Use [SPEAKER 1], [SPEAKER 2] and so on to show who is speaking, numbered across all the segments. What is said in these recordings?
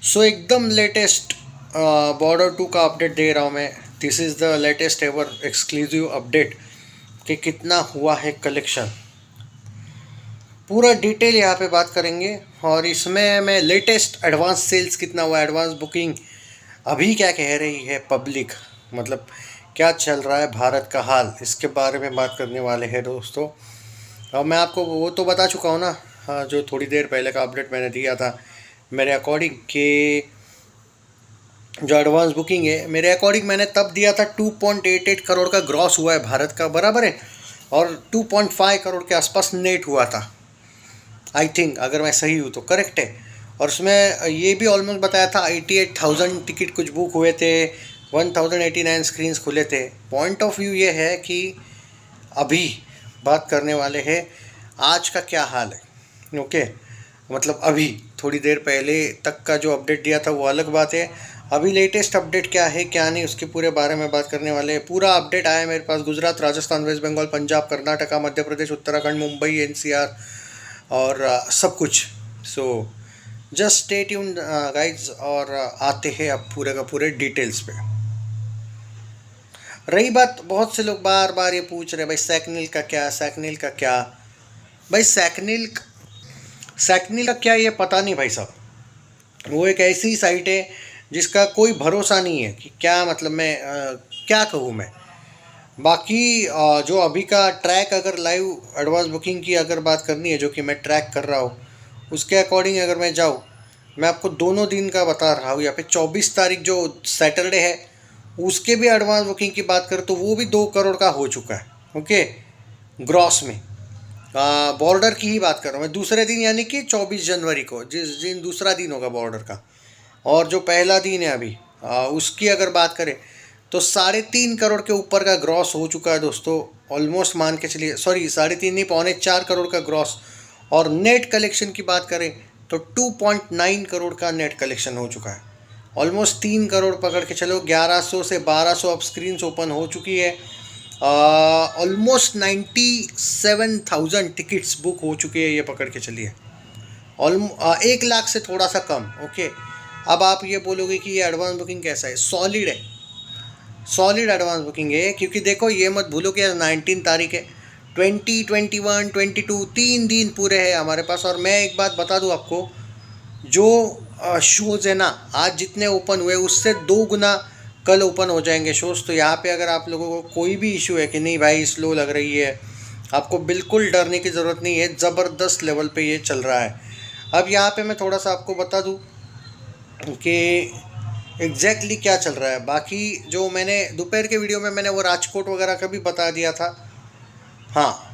[SPEAKER 1] सो एकदम latest border 2 का update दे रहा हूँ मैं। This is the latest ever exclusive update कि कितना हुआ है कलेक्शन। पूरा डिटेल यहाँ पे बात करेंगे और इसमें मैं लेटेस्ट एडवांस सेल्स कितना हुआ, एडवांस बुकिंग अभी क्या कह रही है पब्लिक, मतलब क्या चल रहा है भारत का हाल, इसके बारे में बात करने वाले हैं दोस्तों। और मैं आपको वो तो बता चुका हूँ ना, हाँ, जो थोड़ी देर पहले का अपडेट मैंने दिया था मेरे अकॉर्डिंग कि जो एडवांस बुकिंग है मेरे अकॉर्डिंग मैंने तब दिया था 2.88 करोड़ का ग्रॉस हुआ है भारत का, बराबर है, और 2.5 करोड़ के आसपास नेट हुआ था। आई थिंक अगर मैं सही हूँ तो करेक्ट है। और उसमें ये भी ऑलमोस्ट बताया था 88,000 टिकट कुछ बुक हुए थे, 1089 स्क्रीन्स खुले थे। पॉइंट ऑफ व्यू ये है कि अभी बात करने वाले हैं आज का क्या हाल है। ओके, मतलब अभी थोड़ी देर पहले तक का जो अपडेट दिया था वो अलग बात है। अभी लेटेस्ट अपडेट क्या है क्या नहीं उसके पूरे बारे में बात करने वाले हैं। पूरा अपडेट आया मेरे पास गुजरात, राजस्थान, वेस्ट बंगाल, पंजाब, कर्नाटका, मध्य प्रदेश, उत्तराखंड, मुंबई, एनसीआर और सब कुछ। So just stay tuned guys, और आते हैं अब पूरे का पूरे डिटेल्स पे। रही बात, बहुत से लोग बार बार ये पूछ रहे हैं भाई सैकनिल का क्या, सैकनिल का क्या। भाई सैकनिल का क्या ये पता नहीं भाई साहब। वो एक ऐसी साइट है जिसका कोई भरोसा नहीं है कि क्या, मतलब मैं क्या कहूँ मैं। बाकी जो अभी का ट्रैक, अगर लाइव एडवांस बुकिंग की अगर बात करनी है जो कि मैं ट्रैक कर रहा हूँ, उसके अकॉर्डिंग अगर मैं जाऊँ, मैं आपको दोनों दिन का बता रहा हूँ। यहाँ पे 24 तारीख जो सैटरडे है उसके भी एडवांस बुकिंग की बात करें तो वो भी 2 करोड़ का हो चुका है। ओके, ग्रॉस में बॉर्डर की ही बात कर रहा हूँ मैं। दूसरे दिन यानी कि 24 जनवरी को, जिस दिन दूसरा दिन होगा बॉर्डर का, और जो पहला दिन है अभी उसकी अगर बात करें तो 3.5 करोड़ के ऊपर का ग्रॉस हो चुका है दोस्तों। ऑलमोस्ट मान के चलिए, सॉरी 3.5 नहीं, 3.25 करोड़ का ग्रॉस। और नेट कलेक्शन की बात करें तो 2.9 करोड़ का नेट कलेक्शन हो चुका है। ऑलमोस्ट 3 करोड़ पकड़ के चलो, 1100 से 1200 अब स्क्रीन ओपन हो चुकी है। ऑलमोस्ट 97,000 टिकट्स बुक हो चुके हैं, ये पकड़ के चलिए। 1 लाख से थोड़ा सा कम। ओके, अब आप ये बोलोगे कि ये एडवांस बुकिंग कैसा है, सॉलिड है, सॉलिड एडवांस बुकिंग है। क्योंकि देखो ये मत भूलो कि 19 तारीख है, 20, 21, 22 3 दिन पूरे हैं हमारे पास। और मैं एक बात बता दूं आपको, जो शोज़ है ना आज जितने ओपन हुए उससे 2 गुना कल ओपन हो जाएंगे शोज़। तो यहाँ पे अगर आप लोगों को कोई भी इशू है कि नहीं भाई स्लो लग रही है, आपको बिल्कुल डरने की ज़रूरत नहीं है, ज़बरदस्त लेवल पे ये चल रहा है। अब यहाँ पे मैं थोड़ा सा आपको बता दूँ कि एग्जैक्टली क्या चल रहा है। बाकी जो मैंने दोपहर के वीडियो में मैंने वो राजकोट वगैरह का भी बता दिया था। हाँ,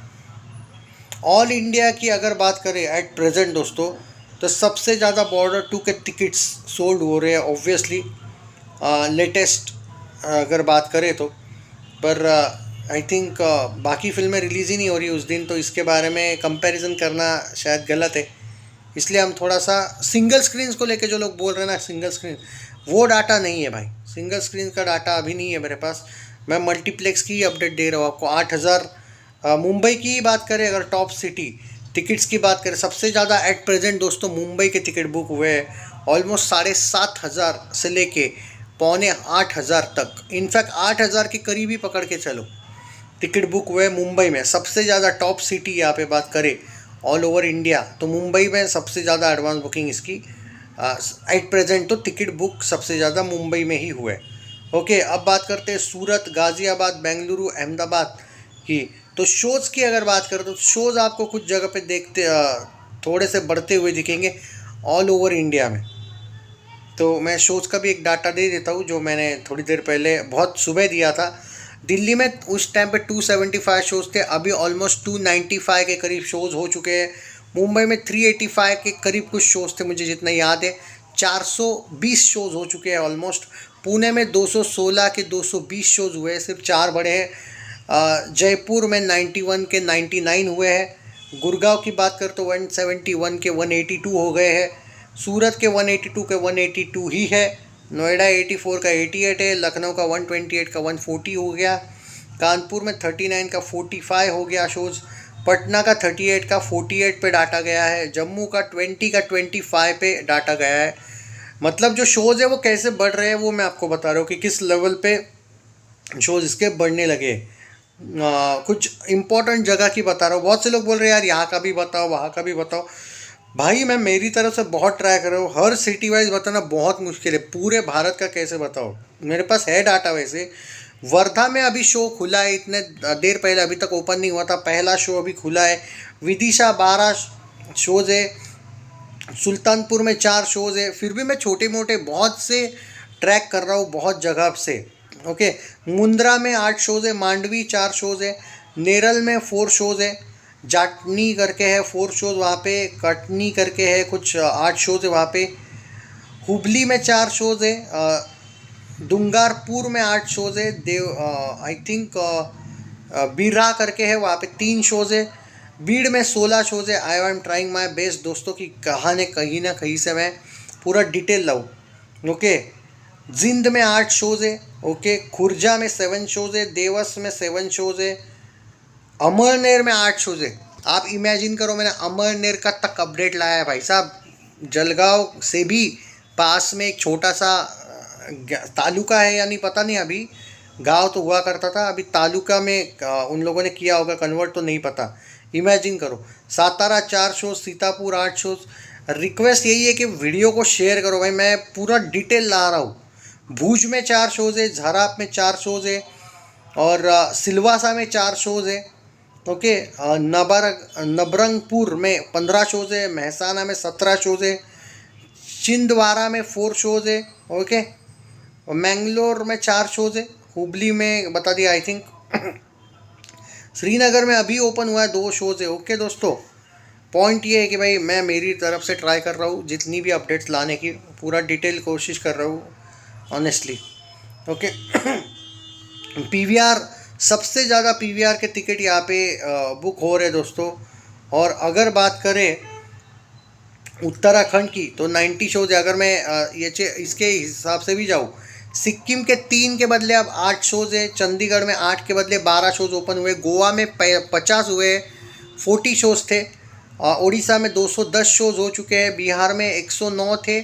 [SPEAKER 1] ऑल इंडिया की अगर बात करें एट प्रेजेंट दोस्तों, तो सबसे ज़्यादा बॉर्डर 2 के टिकट्स सोल्ड हो रहे हैं ऑब्वियसली, लेटेस्ट अगर बात करें तो। पर आई थिंक बाकी फिल्में रिलीज़ ही नहीं हो रही उस दिन, तो इसके बारे में कंपैरिजन करना शायद गलत है। इसलिए हम थोड़ा सा सिंगल स्क्रीन्स को लेके, जो लोग बोल रहे हैं ना सिंगल स्क्रीन, वो डाटा नहीं है भाई, सिंगल स्क्रीन का डाटा अभी नहीं है मेरे पास। मैं मल्टीप्लेक्स की अपडेट दे रहा हूँ आपको। 8,000 मुंबई की ही बात करें, अगर टॉप सिटी टिकट्स की बात करें, सबसे ज़्यादा एट प्रेजेंट दोस्तों मुंबई के टिकट बुक हुए हैं। ऑलमोस्ट 7,500 से लेके 7,500 तक, इनफैक्ट 8,000 के करीब ही पकड़ के चलो टिकट बुक हुए मुंबई में। सबसे ज़्यादा टॉप सिटी यहाँ पे बात करें ऑल ओवर इंडिया तो मुंबई में सबसे ज़्यादा एडवांस बुकिंग इसकी एट प्रेजेंट, तो टिकट बुक सबसे ज़्यादा मुंबई में ही हुए। ओके, अब बात करते हैं सूरत, गाज़ियाबाद, बेंगलुरु, अहमदाबाद की। तो शोज़ की अगर बात करें तो शोज़ आपको कुछ जगह पे देखते थोड़े से बढ़ते हुए दिखेंगे ऑल ओवर इंडिया में। तो मैं शोज़ का भी एक डाटा दे देता हूँ जो मैंने थोड़ी देर पहले बहुत सुबह दिया था। दिल्ली में उस टाइम पे 275 शोज़ थे, अभी ऑलमोस्ट 295 के करीब शोज़ हो चुके हैं। मुंबई में 385 के करीब कुछ शोज़ थे मुझे जितना याद है, 420 शोज़ हो चुके हैं ऑलमोस्ट। पुणे में 216 के 220 शोज़ हुए हैं, सिर्फ 4 बड़े हैं। जयपुर में 91 के 99 हुए हैं। गुड़गांव की बात करें तो 171 के 182 हो गए हैं। सूरत के 182 के 182 ही है। नोएडा 84 का 88 है। लखनऊ का 128 का 140 हो गया। कानपुर में 39 का 45 हो गया शोज़। पटना का 38 का 48 पे डाटा गया है। जम्मू का 20 का 25 पे डाटा गया है। मतलब जो शोज़ है वो कैसे बढ़ रहे हैं वो मैं आपको बता रहा हूँ कि किस लेवल पे शोज़ इसके बढ़ने लगे। कुछ इम्पोर्टेंट जगह की बता रहा हूँ। बहुत से लोग बोल रहे हैं यार यहाँ का भी बताओ, वहाँ का भी बताओ। भाई मैं मेरी तरफ से बहुत ट्राई कर रहा हूँ, हर सिटी वाइज बताना बहुत मुश्किल है, पूरे भारत का कैसे बताओ। मेरे पास है डाटा वैसे। वर्धा में अभी शो खुला है, इतने देर पहले, अभी तक ओपन नहीं हुआ था, पहला शो अभी खुला है। विदिशा 12 शोज़ है, सुल्तानपुर में 4 शोज़ है। फिर भी मैं छोटे मोटे बहुत से ट्रैक कर रहा हूँ बहुत जगह से। ओके, मुंद्रा में 8 शोज़ है, मांडवी 4 शोज़ है, नेरल में 4 शोज़ है, जाटनी करके है 4 शोज़ वहाँ पे, कटनी करके है कुछ 8 शोज़ है वहाँ पे, हुबली में 4 शोज़ है, दुंगारपुर में 8 शोज़ है, देव आई थिंक बीरा करके है वहाँ पे 3 शोज़ है, बीड़ में 16 शोज़ है। I am trying my best दोस्तों की कहीं ना कहीं से मैं पूरा डिटेल लाऊँ। ओके, जिंद में 8 शोज़ है। ओके, खुर्जा में 7 शोज़ है, देवस में 7 शोज़ है, अमरनेर में 8 शोज़ है। आप इमेजिन करो, मैंने अमरनेर का तक अपडेट लाया है भाई साहब। जलगांव से भी पास में एक छोटा सा तालुका है, यानी पता नहीं, अभी गांव तो हुआ करता था, अभी तालुका में उन लोगों ने किया होगा कन्वर्ट, तो नहीं पता। इमेजिन करो, Satara 4 shows, Sitapur 8 shows. Request यही है कि वीडियो को शेयर करो भाई, मैं पूरा डिटेल ला रहा हूँ। भूज में 4 शोज़ है, झराप में 4 शोज़ है, और सिलवासा में 4 शोज़ है। ओके, नबरंगपुर में 15 शोज़ है, महसाना में 17 शोज़ है, छिंदवाड़ा में 4 शोज़ है। ओके, और मैंगलोर में 4 शोज़ है, हुबली में बता दिया आई थिंक। श्रीनगर में अभी ओपन हुआ है, 2 शोज़ है। ओके दोस्तों, पॉइंट ये है कि भाई मैं मेरी तरफ से ट्राई कर रहा हूँ जितनी भी अपडेट्स लाने की, पूरा डिटेल कोशिश कर रहा हूँ ऑनेस्टली। ओके, पीवीआर, सबसे ज़्यादा पीवीआर के टिकट यहाँ पे बुक हो रहे दोस्तों। और अगर बात करें उत्तराखंड की तो 90 शोज़ है। अगर मैं इसके हिसाब से भी जाऊँ, सिक्किम के 3 के बदले अब 8 शोज़ है, चंडीगढ़ में 8 के बदले 12 शोज़ ओपन हुए, गोवा में 50 हुए, 40 शोज़ थे, उड़ीसा में 210 शोज़ हो चुके हैं, बिहार में 109 थे,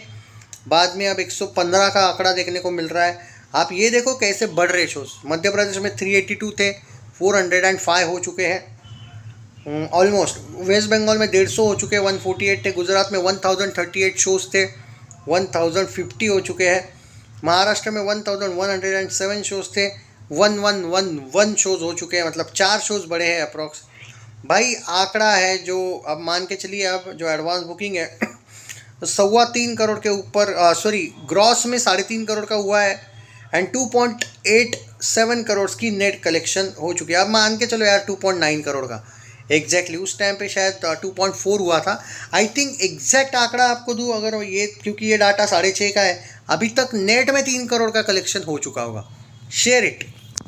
[SPEAKER 1] बाद में अब 115 का आंकड़ा देखने को मिल रहा है। आप ये देखो कैसे बढ़ रहे शोज़। मध्य प्रदेश में 382 थे, 405 हो चुके हैं ऑलमोस्ट। वेस्ट बंगाल में 150 हो चुके हैं, 148 थे। गुजरात में 1038 शोज़ थे, 1050 हो चुके हैं। महाराष्ट्र में 1107 शोज़ थे, 1111 शोज़ हो चुके हैं, मतलब 4 शोज़ बढ़े हैं अप्रॉक्स। भाई आंकड़ा है जो अब मान के चलिए, अब जो एडवांस बुकिंग है 3.25 करोड़ के ऊपर, सॉरी ग्रॉस में 3.5 करोड़ का हुआ है, एंड 2.87 करोड़ की नेट कलेक्शन हो चुकी है। अब मान के चलो यार 2.9 करोड़ का एग्जैक्टली, उस टाइम पे शायद 2.4 हुआ था आई थिंक। एग्जैक्ट आंकड़ा आपको दूँ अगर, ये क्योंकि ये डाटा 6.5 का है, अभी तक नेट में 3 करोड़ का कलेक्शन हो चुका होगा। Share it.